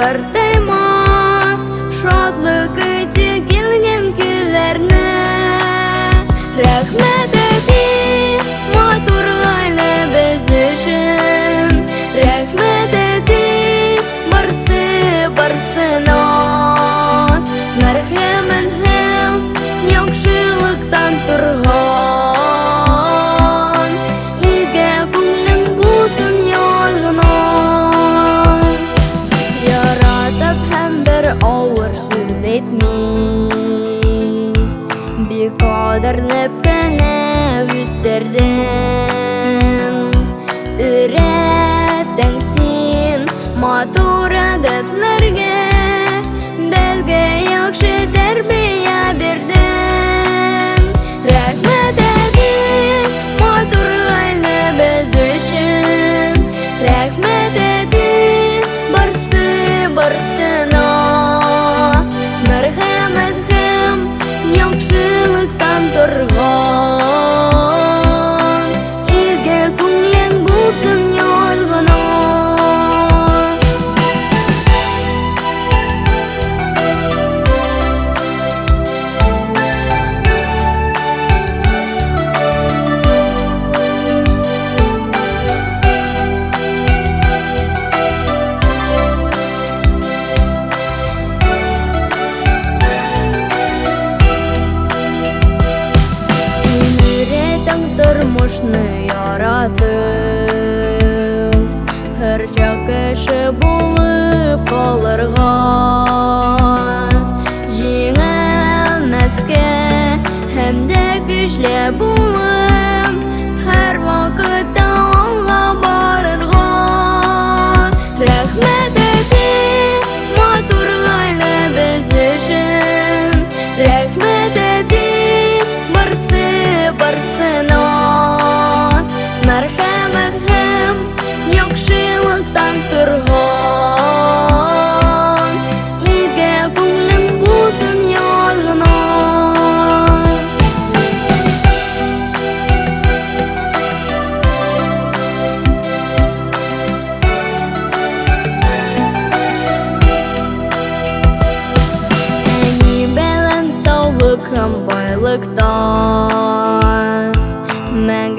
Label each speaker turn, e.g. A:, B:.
A: тартайма, шатлыгы тегелген күлләрне. Рәхмәт әти, матурлайлы без өчен. Рәхмәт әти, барсына. Мәрхәмәт һәм яхшылыктан торган. Изге күңлең булсын ялгына. Яратып һәм бер авыр сүз әйтми, бик кадерләп кенә үстердем. Өйрәттең син матур әдәтләргә, безгә яхшы тәрбия бирдең. Рәхмәт әти, матурлайлы без өчен. Рәхмәт әти, барсына. Мәрхәмәт һәм яхшылыктан торган. Изге күңлең булсын ялгына. Син өйрәтәң тормышны яратып, һәрчак кеше булып калырга. Җиңелмәскә һәм дә көчле булып, һәр вакытта алга барырга. Рәхмәт әти, матурлайлы без өчен. Рәхмәт әти, барсына. Мәрхәмәт һәм яхшылыктан торган. Изге күңлең булсын ялгына. Әни белән саулык һәм байлыкта, мәңге